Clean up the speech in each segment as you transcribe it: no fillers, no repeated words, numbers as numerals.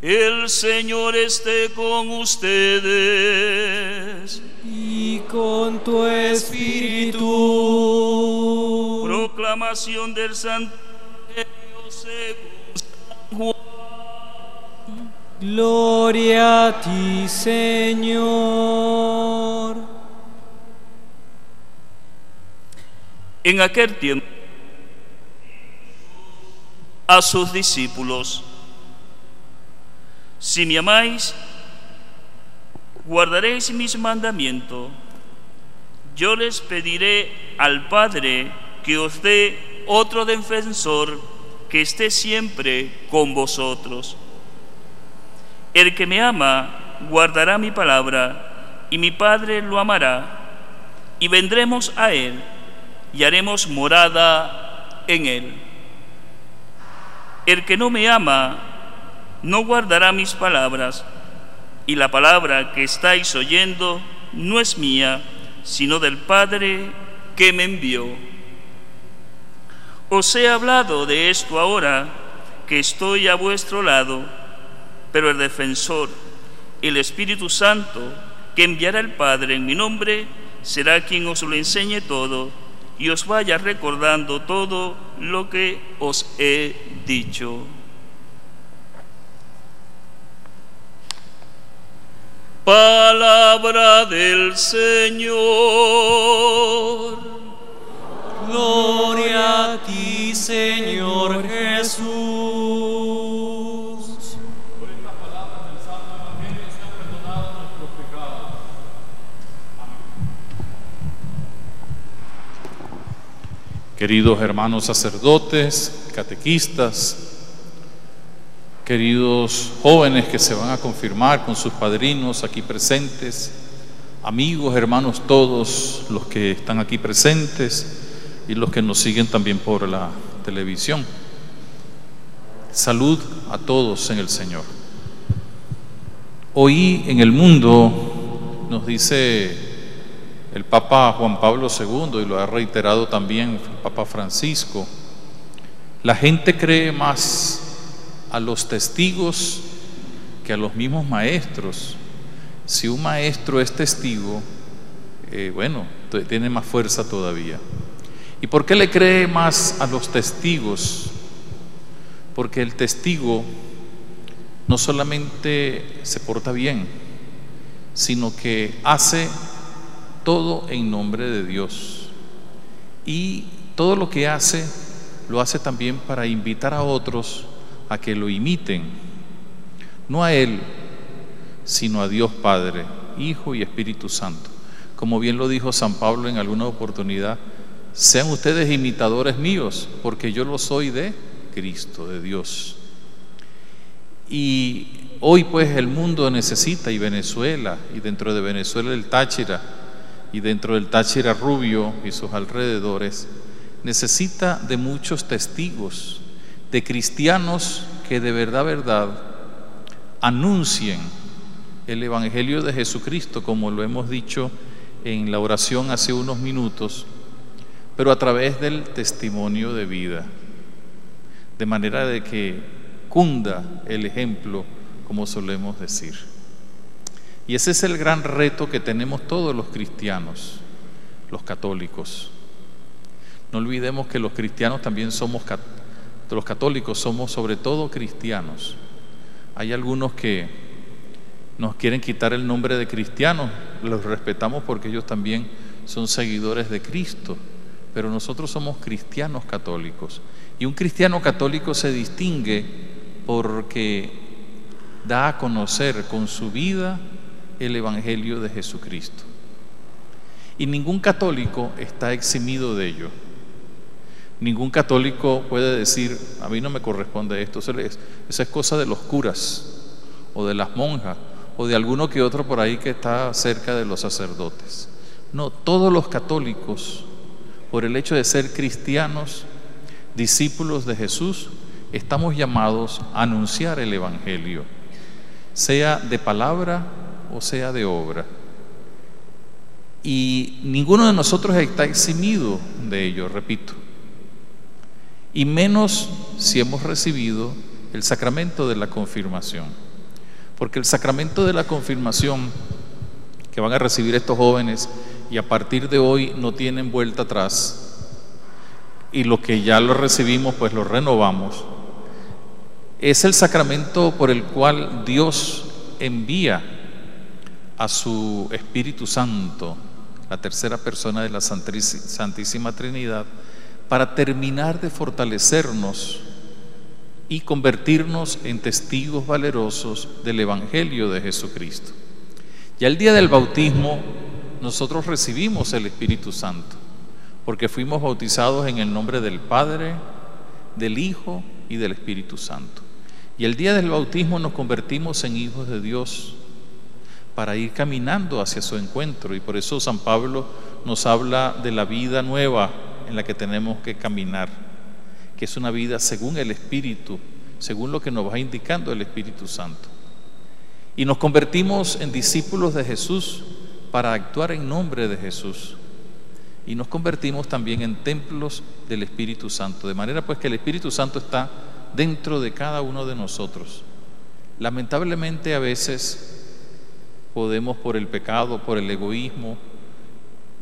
El Señor esté con ustedes. Y con tu espíritu. Proclamación del Santo Evangelio según San Juan. Gloria a ti, Señor. En aquel tiempo, a sus discípulos: si me amáis, guardaréis mis mandamientos. Yo les pediré al Padre que os dé otro defensor que esté siempre con vosotros. El que me ama guardará mi palabra, y mi Padre lo amará, y vendremos a él y haremos morada en él. El que no me ama no guardará mis palabras, y la palabra que estáis oyendo no es mía, sino del Padre que me envió. Os he hablado de esto ahora que estoy a vuestro lado, pero el defensor, el Espíritu Santo, que enviará el Padre en mi nombre, será quien os lo enseñe todo y os vaya recordando todo lo que os he dicho. Palabra del Señor. Gloria a ti, Señor Jesús. Por estas palabras del Santo Evangelio sean perdonados nuestros pecados. Amén. Queridos hermanos sacerdotes, catequistas, queridos jóvenes que se van a confirmar con sus padrinos aquí presentes, amigos, hermanos, todos los que están aquí presentes y los que nos siguen también por la televisión. Salud a todos en el Señor. Hoy en el mundo, nos dice el Papa Juan Pablo II, y lo ha reiterado también el Papa Francisco, la gente cree más a los testigos que a los mismos maestros. Si un maestro es testigo, tiene más fuerza todavía. ¿Y por qué le cree más a los testigos? Porque el testigo no solamente se porta bien, sino que hace todo en nombre de Dios. Y todo lo que hace, lo hace también para invitar a otros a que lo imiten, no a Él, sino a Dios Padre, Hijo y Espíritu Santo. Como bien lo dijo San Pablo en alguna oportunidad: sean ustedes imitadores míos, porque yo lo soy de Cristo, de Dios. Y hoy pues el mundo necesita, y Venezuela, y dentro de Venezuela el Táchira, y dentro del Táchira Rubio y sus alrededores, necesita de muchos testigos, de cristianos que de verdad anuncien el Evangelio de Jesucristo, como lo hemos dicho en la oración hace unos minutos, pero a través del testimonio de vida, de manera de que cunda el ejemplo, como solemos decir. Y ese es el gran reto que tenemos todos los cristianos, los católicos. No olvidemos que los cristianos también somos los católicos, somos sobre todo cristianos. Hay algunos que nos quieren quitar el nombre de cristianos, los respetamos porque ellos también son seguidores de Cristo, pero nosotros somos cristianos católicos. Y un cristiano católico se distingue porque da a conocer con su vida el Evangelio de Jesucristo. Y ningún católico está eximido de ello. Ningún católico puede decir: a mí no me corresponde esto, esa es cosa de los curas o de las monjas o de alguno que otro por ahí que está cerca de los sacerdotes. No, todos los católicos, por el hecho de ser cristianos, discípulos de Jesús, estamos llamados a anunciar el Evangelio, sea de palabra o sea de obra. Y ninguno de nosotros está eximido de ello, repito. Y menos si hemos recibido el sacramento de la confirmación. Porque el sacramento de la confirmación que van a recibir estos jóvenes y a partir de hoy no tienen vuelta atrás, y lo que ya lo recibimos pues lo renovamos, es el sacramento por el cual Dios envía a su Espíritu Santo, la tercera persona de la Santísima Trinidad, para terminar de fortalecernos y convertirnos en testigos valerosos del Evangelio de Jesucristo. Ya el día del bautismo nosotros recibimos el Espíritu Santo, porque fuimos bautizados en el nombre del Padre, del Hijo y del Espíritu Santo. Y el día del bautismo nos convertimos en hijos de Dios para ir caminando hacia su encuentro. Y por eso San Pablo nos habla de la vida nueva en la que tenemos que caminar, que es una vida según el Espíritu, según lo que nos va indicando el Espíritu Santo. Y nos convertimos en discípulos de Jesús para actuar en nombre de Jesús. Y nos convertimos también en templos del Espíritu Santo, de manera pues que el Espíritu Santo está dentro de cada uno de nosotros. Lamentablemente a veces podemos, por el pecado, por el egoísmo,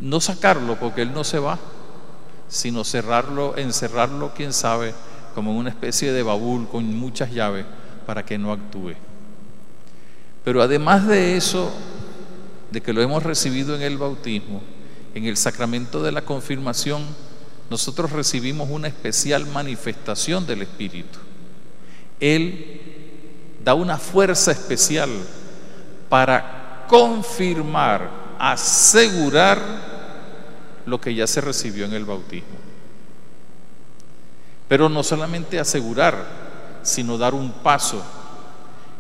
no sacarlo porque Él no se va, sino encerrarlo, quién sabe, como en una especie de baúl con muchas llaves para que no actúe. Pero además de eso, de que lo hemos recibido en el bautismo, en el sacramento de la confirmación, nosotros recibimos una especial manifestación del Espíritu. Él da una fuerza especial para confirmar, asegurar lo que ya se recibió en el bautismo. Pero no solamente asegurar, sino dar un paso.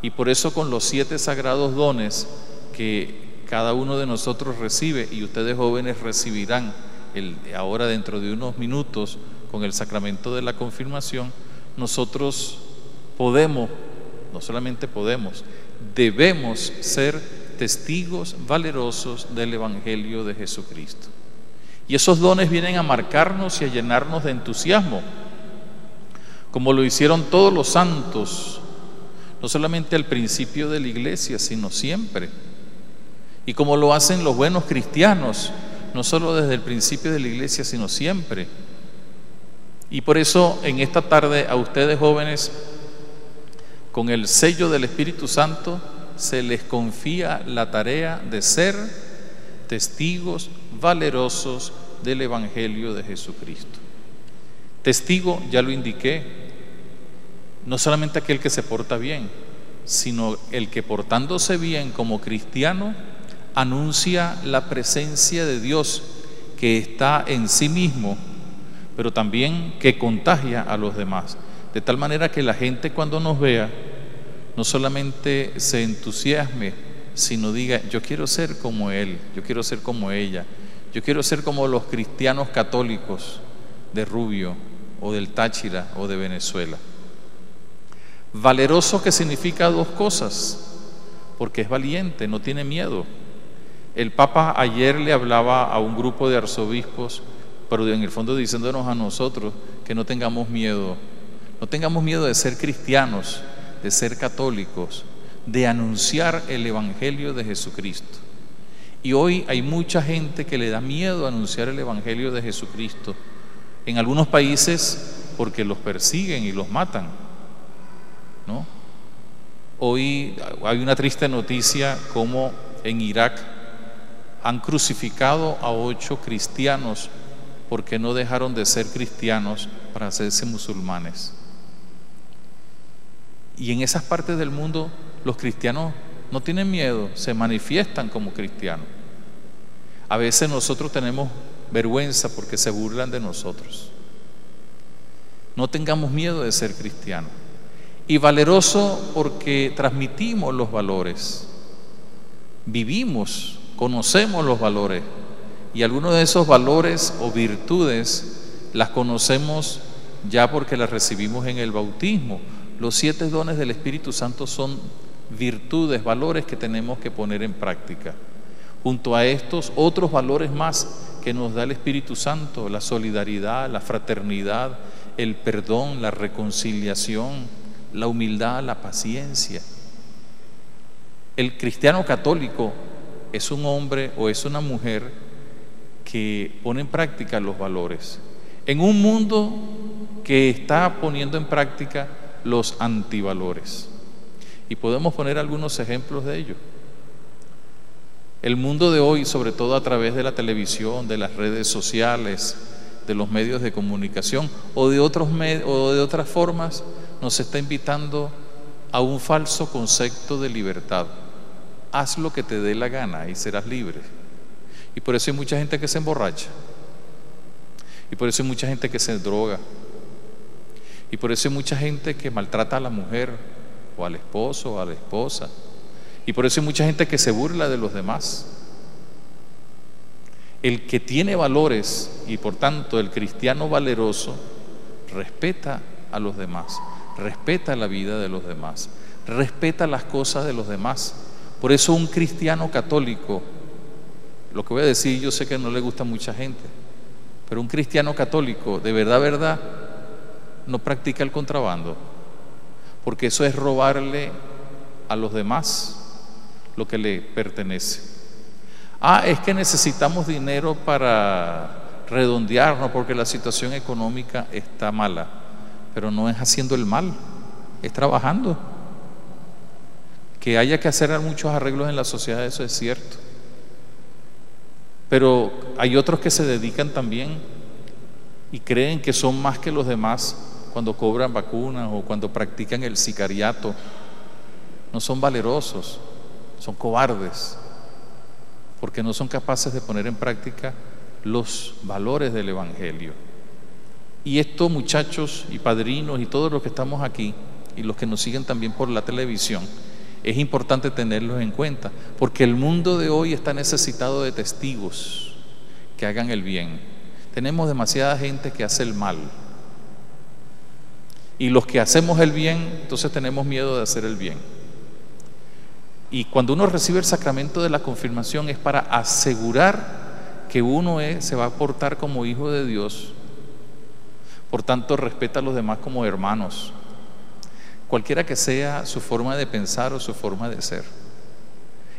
Y por eso con los 7 sagrados dones que cada uno de nosotros recibe, y ustedes jóvenes recibirán ahora dentro de unos minutos con el sacramento de la confirmación, nosotros podemos, no solamente podemos, debemos ser testigos valerosos del Evangelio de Jesucristo. Y esos dones vienen a marcarnos y a llenarnos de entusiasmo, como lo hicieron todos los santos, no solamente al principio de la iglesia, sino siempre. Y como lo hacen los buenos cristianos, no solo desde el principio de la iglesia, sino siempre. Y por eso en esta tarde a ustedes jóvenes, con el sello del Espíritu Santo, se les confía la tarea de ser testigos valerosos del Evangelio de Jesucristo. Testigo, ya lo indiqué, no solamente aquel que se porta bien, sino el que portándose bien como cristiano anuncia la presencia de Dios que está en sí mismo, pero también que contagia a los demás, de tal manera que la gente cuando nos vea no solamente se entusiasme, sino diga: yo quiero ser como él, yo quiero ser como ella, yo quiero ser como los cristianos católicos de Rubio o del Táchira o de Venezuela. Valeroso, que significa 2 cosas, porque es valiente, no tiene miedo. El Papa ayer le hablaba a un grupo de arzobispos, pero en el fondo diciéndonos a nosotros que no tengamos miedo de ser cristianos, de ser católicos, de anunciar el Evangelio de Jesucristo. Y hoy hay mucha gente que le da miedo anunciar el Evangelio de Jesucristo, en algunos países porque los persiguen y los matan, ¿no? Hoy hay una triste noticia como en Irak han crucificado a 8 cristianos porque no dejaron de ser cristianos para hacerse musulmanes. Y en esas partes del mundo los cristianos no tienen miedo, se manifiestan como cristianos. A veces nosotros tenemos vergüenza porque se burlan de nosotros. No tengamos miedo de ser cristianos. Y valeroso porque transmitimos los valores, vivimos, conocemos los valores, y algunos de esos valores o virtudes las conocemos ya porque las recibimos en el bautismo. Los 7 dones del Espíritu Santo son virtudes, valores que tenemos que poner en práctica. Junto a estos, otros valores más que nos da el Espíritu Santo: la solidaridad, la fraternidad, el perdón, la reconciliación, la humildad, la paciencia. El cristiano católico es un hombre o es una mujer que pone en práctica los valores en un mundo que está poniendo en práctica los antivalores. Y podemos poner algunos ejemplos de ello. El mundo de hoy, sobre todo a través de la televisión, de las redes sociales, de los medios de comunicación o de otras formas, nos está invitando a un falso concepto de libertad. Haz lo que te dé la gana y serás libre. Y por eso hay mucha gente que se emborracha. Y por eso hay mucha gente que se droga. Y por eso hay mucha gente que maltrata a la mujer o al esposo o a la esposa. Y por eso hay mucha gente que se burla de los demás. El que tiene valores y por tanto el cristiano valeroso respeta a los demás, respeta la vida de los demás, respeta las cosas de los demás. Por eso un cristiano católico, lo que voy a decir yo sé que no le gusta a mucha gente, pero un cristiano católico de verdad no practica el contrabando, porque eso es robarle a los demás lo que le pertenece. Es que necesitamos dinero para redondearnos porque la situación económica está mala, pero no es haciendo el mal, es trabajando. Que haya que hacer muchos arreglos en la sociedad, eso es cierto, pero hay otros que se dedican también y creen que son más que los demás cuando cobran vacunas o cuando practican el sicariato. No son valerosos, son cobardes, porque no son capaces de poner en práctica los valores del Evangelio. Y esto, muchachos y padrinos y todos los que estamos aquí y los que nos siguen también por la televisión, es importante tenerlos en cuenta, porque el mundo de hoy está necesitado de testigos que hagan el bien. Tenemos demasiada gente que hace el mal, y los que hacemos el bien, entonces tenemos miedo de hacer el bien. Y cuando uno recibe el sacramento de la confirmación es para asegurar que uno se va a portar como hijo de Dios. Por tanto, respeta a los demás como hermanos, cualquiera que sea su forma de pensar o su forma de ser.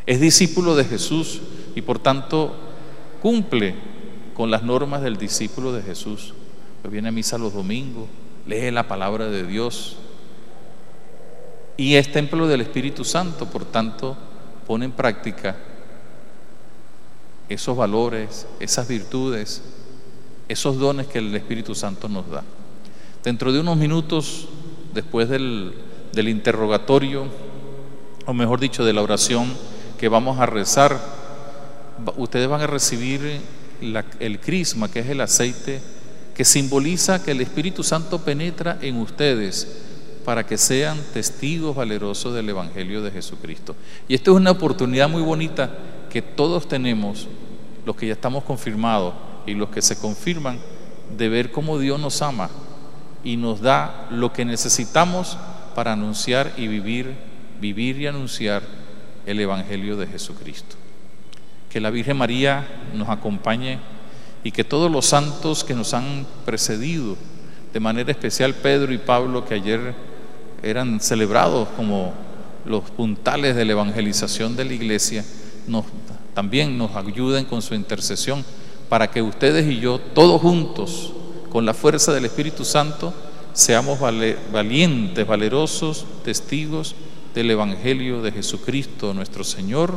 Es discípulo de Jesús y por tanto cumple con las normas del discípulo de Jesús. Pues viene a misa los domingos, lee la palabra de Dios y es templo del Espíritu Santo, por tanto pone en práctica esos valores, esas virtudes, esos dones que el Espíritu Santo nos da. Dentro de unos minutos, después del interrogatorio, o mejor dicho, de la oración que vamos a rezar, ustedes van a recibir el crisma, que es el aceite que simboliza que el Espíritu Santo penetra en ustedes para que sean testigos valerosos del Evangelio de Jesucristo. Y esto es una oportunidad muy bonita que todos tenemos, los que ya estamos confirmados y los que se confirman, de ver cómo Dios nos ama y nos da lo que necesitamos para anunciar y vivir y anunciar el Evangelio de Jesucristo. Que la Virgen María nos acompañe y que todos los santos que nos han precedido, de manera especial Pedro y Pablo, que ayer eran celebrados como los puntales de la evangelización de la iglesia, también nos ayuden con su intercesión para que ustedes y yo, todos juntos, con la fuerza del Espíritu Santo, seamos valientes, valerosos testigos del Evangelio de Jesucristo nuestro Señor.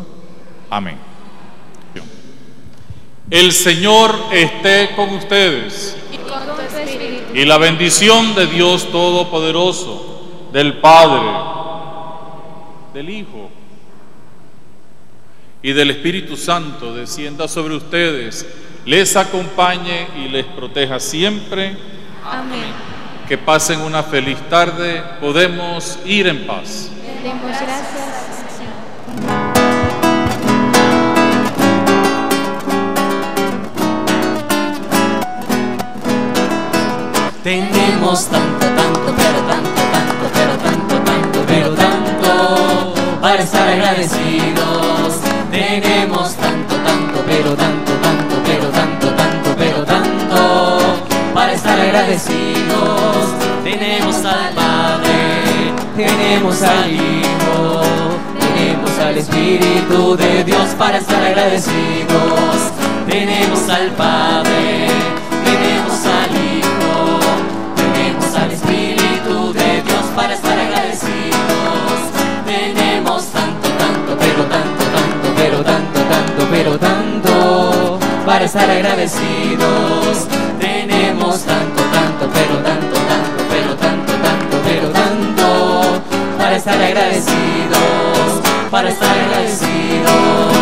Amén. El Señor esté con ustedes. Y con tu espíritu. Y la bendición de Dios Todopoderoso, del Padre, del Hijo y del Espíritu Santo descienda sobre ustedes, les acompañe y les proteja siempre. Amén. Que pasen una feliz tarde. Podemos ir en paz. Demos gracias, Señor. Tenemos tanto, pero tanto para estar agradecidos. Tenemos tanto, pero tanto para estar agradecidos. Tenemos al Padre, tenemos al Hijo, tenemos al Espíritu. Espíritu de Dios para estar agradecidos. Tenemos al Padre, tenemos al Hijo, tenemos al Espíritu de Dios para estar agradecidos. Tenemos tanto, tanto, pero tanto, tanto, pero tanto, tanto, pero tanto para estar agradecidos. Tenemos tanto, tanto, pero tanto, tanto, pero tanto, tanto, pero tanto para estar agradecidos, para estar agradecidos.